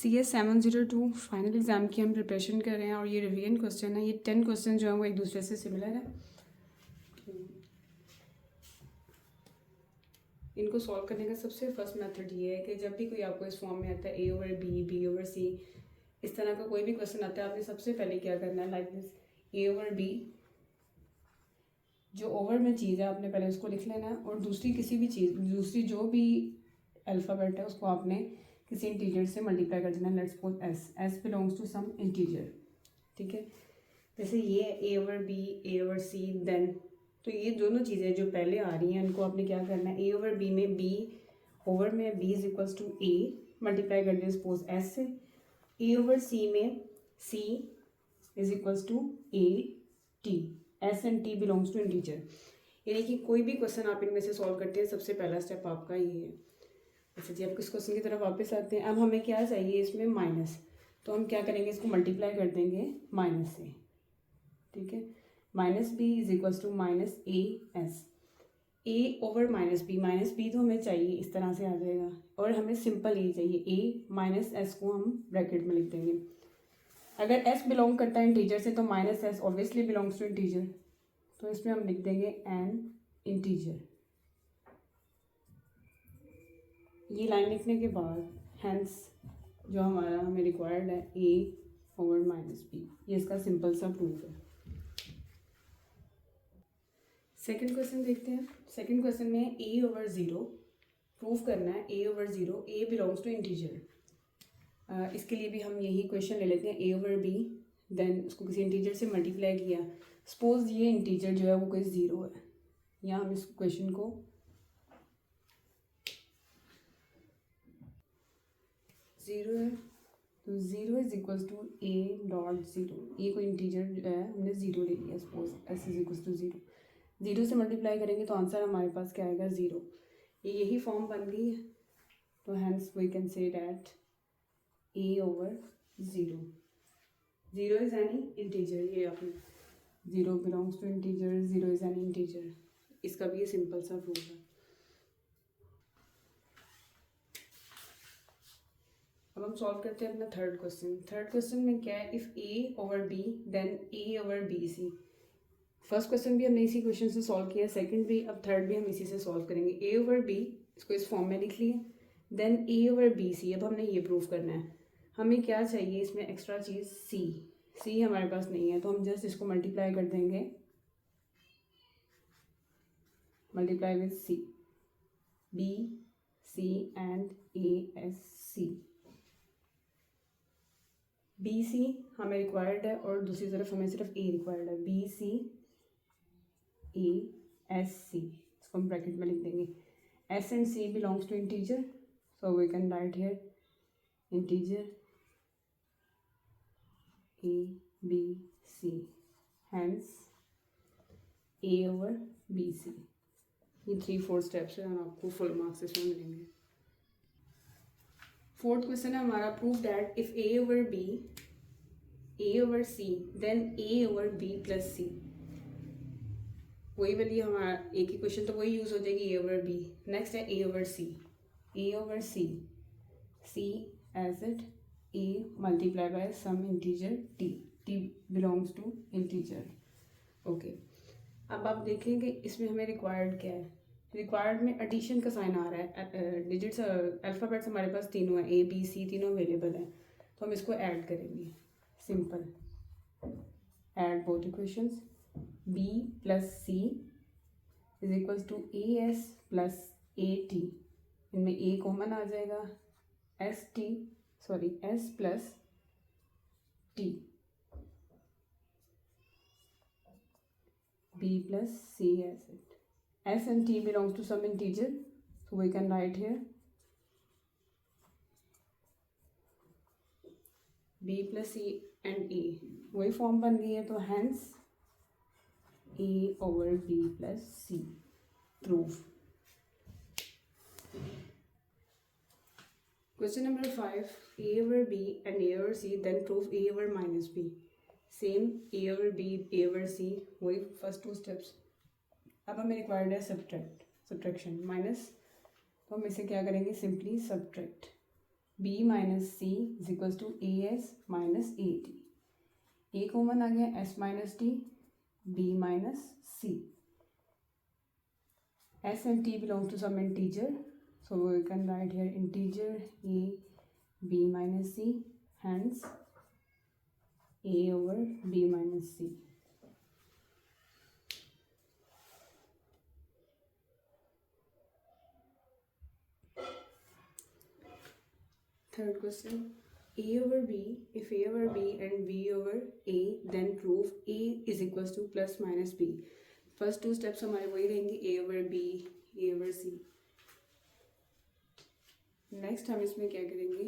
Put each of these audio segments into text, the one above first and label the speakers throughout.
Speaker 1: CS702 final exam की हम preparation कर रहे हैं और ये रिवीजन क्वेश्चन है। ये 10 क्वेश्चन जो हैं वो एक दूसरे से सिमिलर है। इनको सॉल्व करने का सबसे फर्स्ट मेथड ये है कि जब भी कोई आपको इस फॉर्म में आता है A/B, B/C, इस तरह का कोई भी क्वेश्चन आता है, आपने सबसे पहले क्या करना है, लाइक दिस A/B, जो ओवर में चीज़ है आपने पहले उसको लिख लेना है, और दूसरी किसी भी चीज़, दूसरी जो भी अल्फ़ाबेट है उसको आपने किसी इंटीजर से मल्टीप्लाई कर देना। Let's suppose S belongs to some integer, ठीक है। जैसे ये A/B, A/C, देन तो ये दोनों चीज़ें जो पहले आ रही हैं इनको आपने क्या करना है, A/B में B ओवर में B is equals to A multiply कर दिया सपोज S से। A/C में C is equals to AT, S and T belongs to integer. यानी कि कोई भी क्वेश्चन आप इनमें से सॉल्व करते हैं, सबसे पहला स्टेप आपका ये है। अच्छा जी, अब इस क्वेश्चन की तरफ वापस आते हैं। अब हमें क्या चाहिए इसमें, माइनस, तो हम क्या करेंगे, इसको मल्टीप्लाई कर देंगे माइनस से, ठीक है। Minus B is equals to minus AS, A over minus B तो हमें चाहिए, इस तरह से आ जाएगा, और हमें सिंपल ये चाहिए A माइनस S को हम ब्रैकेट में लिख देंगे। अगर S बिलोंग करता है इंटीजर से तो minus S obviously belongs to integer, तो इसमें हम लिख देंगे एन इंटीजर। ये लाइन लिखने के बाद हैंस जो हमारा हमें रिक्वायर्ड है A ओवर -B, ये इसका सिंपल सा प्रूफ है। सेकंड क्वेश्चन देखते हैं। सेकंड क्वेश्चन में A ओवर 0 प्रूफ करना है, A over 0, A belongs to integer. इसके लिए भी हम यही क्वेश्चन ले लेते हैं, A ओवर B, देन उसको किसी इंटीजर से मल्टीप्लाई किया। सपोज ये इंटीजर जो है वो कोई 0 है, या हम इस क्वेश्चन को 0 है तो 0 इज इक्वल्स टू A.0, ये कोई इंटीजर जो है हमने 0 ले लिया, suppose S is equals to 0, 0 से मल्टीप्लाई करेंगे तो आंसर हमारे पास क्या आएगा, 0। ये यही फॉर्म बन गई है, तो hence we can say that A over 0, 0 is any integer. ये आपने 0 belongs to integer, 0 is any integer, इसका भी ये सिंपल सा प्रूफ है। अब हम सॉल्व करते हैं अपना थर्ड क्वेश्चन। थर्ड क्वेश्चन में क्या है, if A over B then A over BC। First question भी हमने इसी क्वेश्चन से सॉल्व किया, सेकंड भी, अब थर्ड भी हम इसी से सॉल्व करेंगे। A ओवर B, इसको इस फॉर्म में लिख लिए, देन A ओवर BC। अब हमने ये प्रूव करना है, हमें क्या चाहिए इसमें एक्स्ट्रा चीज़, C हमारे पास नहीं है, तो हम जस्ट इसको मल्टीप्लाई कर देंगे, multiply with C, BC and ASC। BC हमें रिक्वायर्ड है और दूसरी तरफ हमें सिर्फ A रिक्वायर्ड है, BC ASC, इसको हम ब्रैकेट में लिख देंगे। S and C belongs to integer, so we can write here integer ABC, hence A over BC। ये 3-4 स्टेप्स हैं और आपको फुल मार्क्स इसमें मिलेंगे। फोर्थ क्वेश्चन है हमारा, prove that if A over B, A over C then A over B plus C। वही वाली हमारा एक ही क्वेश्चन, तो वही यूज़ हो जाएगी A ओवर B। नेक्स्ट है A over C, A over C, C as it A multiply by some integer T belongs to integer, okay. अब आप देखेंगे इसमें हमें रिक्वायर्ड क्या है, रिक्वायर्ड में एडिशन का साइन आ रहा है, डिजिट्स अल्फ़ाबेट्स हमारे पास तीनों है, ABC तीनों अवेलेबल है, तो हम इसको ऐड करेंगे, simple add both equations. B plus C is equals to AS plus AT, इनमें A कॉमन आ जाएगा, S plus T, B plus C as it. S and T belongs to some integer, so we can write here B plus C and A, वही form बन गई है, तो hence A over B plus C, proof। Question number 5, A over B and A over C, then prove A over minus B। Same A over B, A over C, वही first 2 steps. अब हमें required है subtraction, minus, तो हम इसे क्या करेंगे, simply subtract b minus C is equals to A S minus A T. A common आ गया, S minus T, B minus C. S and T belongs to some integer, so we can write here integer a b minus c, hence a over b minus c. Third question, a over b, if a over b and b over a, then prove a is equals to plus minus b. First two steps हमारे वही रहेंगे, a over b, a over c. Next हम इसमें क्या करेंगे,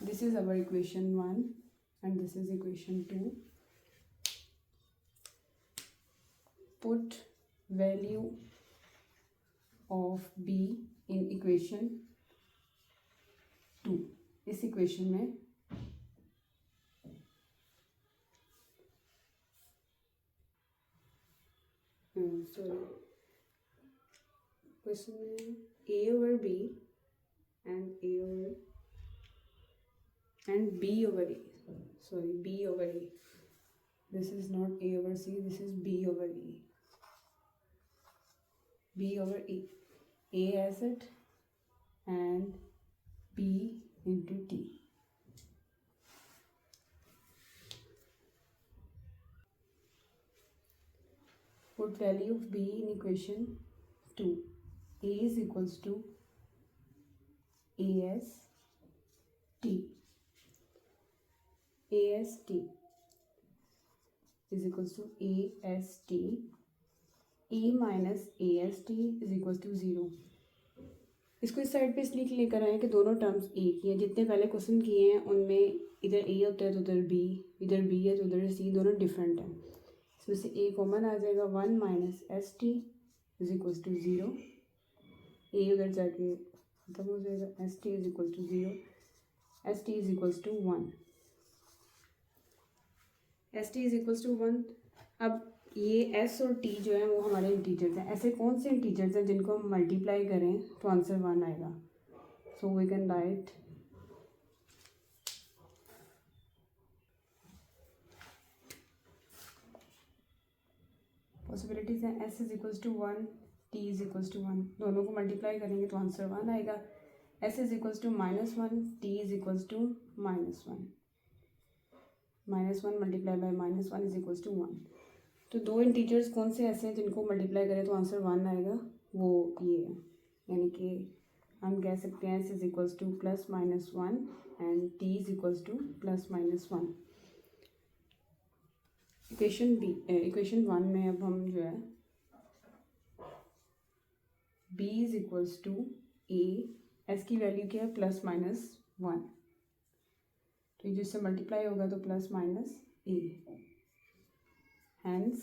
Speaker 1: this is our equation 1 and this is equation 2. Put value of b in equation 2. इस equation में question में a over b and a over and b over a, sorry b over a, this is not a over c, this is b over a, b over a as it and b into t. Put value of b in equation 2. A is equals to as t. ast is equals to ast. a minus ast is equals to 0. इसको इस side पे इसलिए लेकर आए कि दोनों terms एक ही हैं. जितने पहले क्वेश्चन किए हैं उनमें इधर a होता है तो उधर b, इधर b है तो उधर c, दोनों डिफरेंट हैं. इसमें से a कॉमन आ जाएगा, 1 minus S T is equals to 0. A उधर जाके खत्म हो जाएगा, S T is equal to 0, S T is equals to 1, S T is equals to 1. अब ये एस और टी जो है वो हमारे इंटीजर्स हैं. ऐसे कौन से इंटीजर्स हैं जिनको हम मल्टीप्लाई करें तो आंसर 1 आएगा. So we can write possibilities हैं. S is equals to 1, T is equals to 1, दोनों को मल्टीप्लाई करेंगे तो आंसर 1 आएगा. S is equals to -1, T is equals to -1, -1 multiply by -1 is equals to 1. तो दो इंटीजर्स कौन से ऐसे हैं जिनको मल्टीप्लाई करें तो आंसर 1 आएगा, वो ये है. यानी कि हम कह सकते हैं S is equals to +-1 and T is equals to +-1. Equation 1 में अब हम जो है b is equals to a, S की वैल्यू क्या है +-1, तो ये जिससे मल्टीप्लाई होगा तो +-a, hence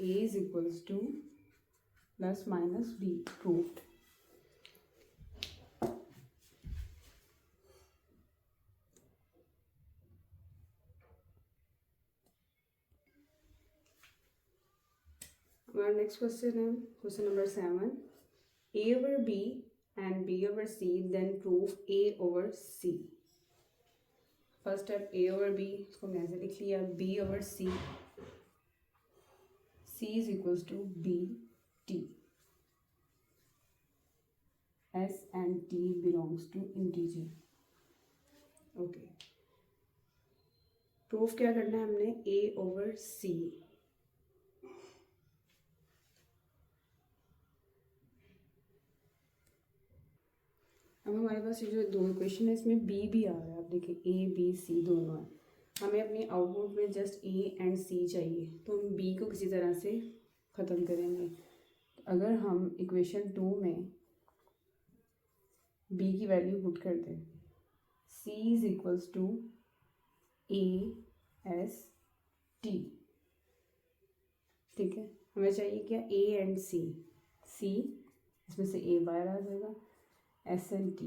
Speaker 1: a is equals to +-b, proved. हमारा नेक्स्ट क्वेश्चन है question number 7. a over b and b over c, then prove a over c. First step a over b, इसको हमने ऐसे लिख लिया, b over c, c is equals to b t. s and t belongs to integer. Okay, proof क्या करना है हमने, a over c. अब हमारे पास ये जो दो इक्वेशन है इसमें b भी आ रहा है. आप देखिए a b c दोनों है. हमें अपनी आउटपुट में जस्ट a एंड c चाहिए, तो हम b को किसी तरह से ख़त्म करेंगे. अगर हम इक्वेशन 2 में b की वैल्यू पुट कर दें, c is equals to a s t. ठीक है, हमें चाहिए क्या, a एंड c. c इसमें से a बाहर आ जाएगा, s and t.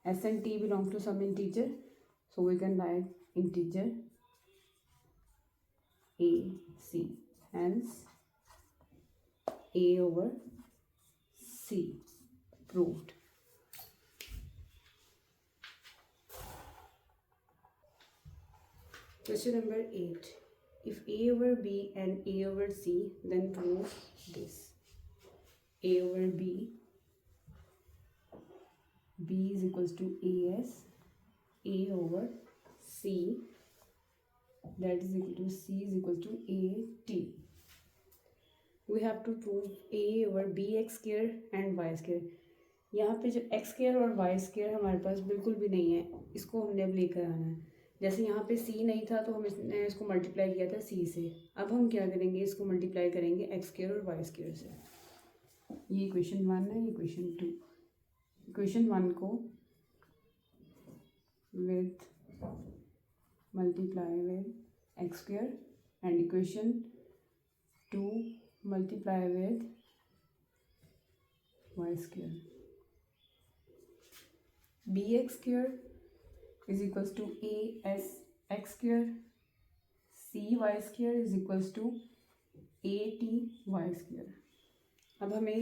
Speaker 1: s and t belong to some integer, so we can write integer a c, hence a over c. C. Proved. Question number 8. If A over B and A over C, then prove this. A over B, B is equals to AS, A over C, that is equal to C is equal to AT. We have to prove A over BX square and Y square. यहाँ पे जो x square और y square हमारे पास बिल्कुल भी नहीं है, इसको हमने अब लेकर आना है। जैसे यहाँ पे c नहीं था तो हमने इसको मल्टीप्लाई किया था c से, अब हम क्या करेंगे, इसको मल्टीप्लाई करेंगे x स्क्वायर और y स्क्वायर से। ये इक्वेशन 1 है, ये इक्वेशन 2। इक्वेशन 1 को with multiply with x square and equation 2 multiply with y square. bx square is equals to as x square, cy square is equals to aty square। अब हमें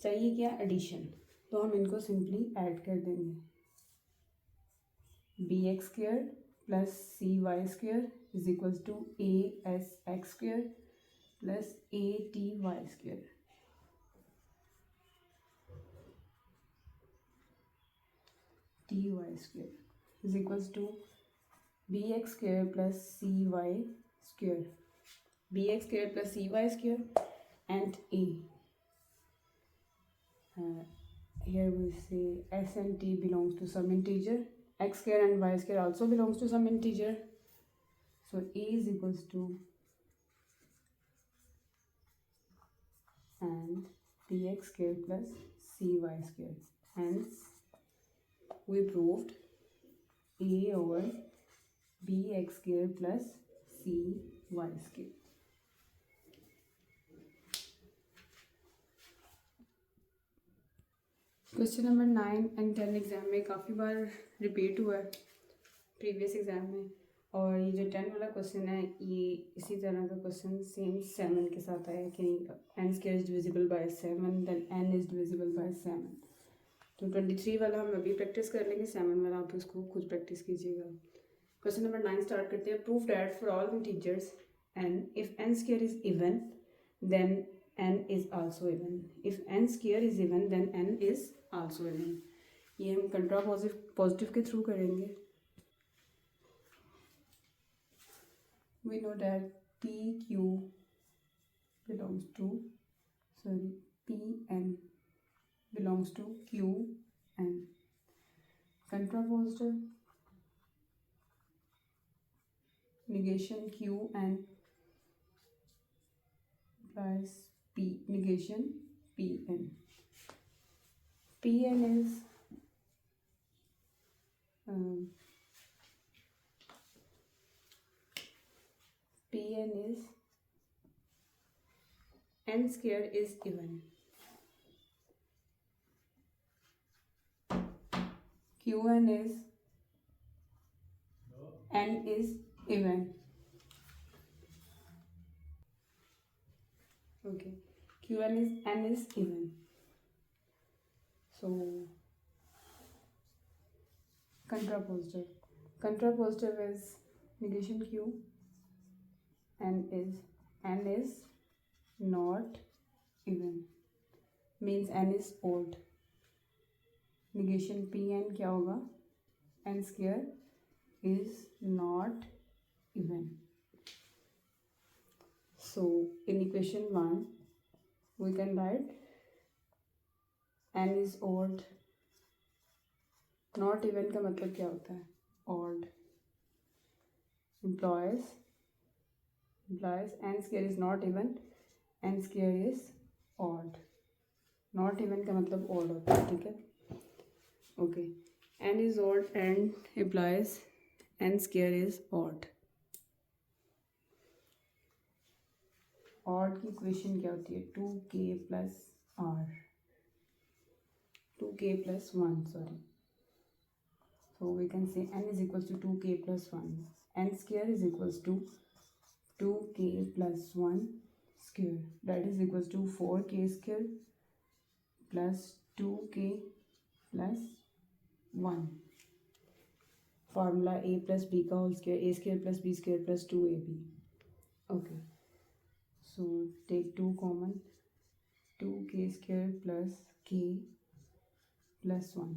Speaker 1: चाहिए क्या, addition, तो हम इनको सिंपली ऐड कर देंगे। bx square plus cy square is equals to as x square plus aty square। ty square is equals to bx square plus cy square, bx square plus cy square and a. Here we say s and t belongs to some integer, x square and y square also belongs to some integer, so a is equals to and bx square plus cy square, hence we proved a over bx square plus cy square। Question number 9 and 10 exam में काफ़ी बार repeat हुआ है previous exam में, और ये जो 10 वाला question है ये इसी तरह का क्वेश्चन सेम 7 के साथ आया कि n square is divisible by 7 then n is divisible by 7। तो 23 वाला हम अभी प्रैक्टिस कर लेंगे, 7 वाला आप उसको खुद प्रैक्टिस कीजिएगा। क्वेश्चन नंबर 9 स्टार्ट करते हैं। Prove that for all integers n, if n square is even then n is also even, if n square is even then n is also even. ये हम कंट्रा पॉजिटिव के through करेंगे। We know that p q belongs to p n belongs to q and contrapositive negation q and implies p negation pn. Pn is n square is even, qn is n is even, okay, qn is n is even, so contrapositive is negation q, n is not even, means n is odd, negation pn क्या होगा, n square is not even। So in equation 1 we can write n is odd, not even का मतलब क्या होता है, odd, implies n square is not even, n square is odd, not even का मतलब odd होता है, ठीक है, okay. n is odd and implies n square is odd। odd की इक्वेशन क्या होती है, 2k plus r, 2k plus 1 sorry, so we can say n is equals to 2k plus 1, n square is equals to 2k plus 1 square, that is equals to 4k square plus 2k plus 1. Formula a plus b का whole square, a square plus b square plus 2ab. Okay, so take 2 common, 2k square plus k plus 1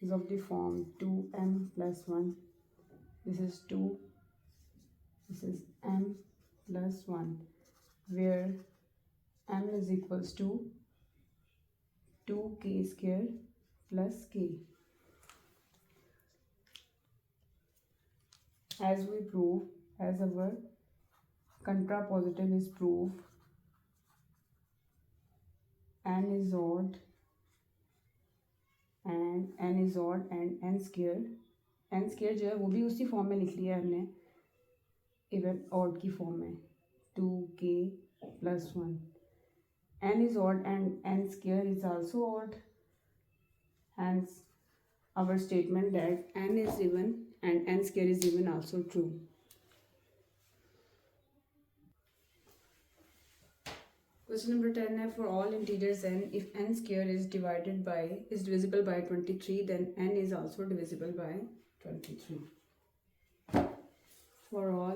Speaker 1: is of the form 2m plus 1. This is 2, this is m plus 1, where m is equals to 2k square plus k. As we prove, as our contrapositive is proof, n is odd and n is odd and n square जो है वो भी उसी form में लिख लिया है हमने, इवन ऑड की फॉर्म में 2k plus 1. n is odd and n square is also odd, hence our statement that n is even and n square is even also true. Question number 10 है, for all integers n, if n square is divisible by 23, then n is also divisible by 23. For all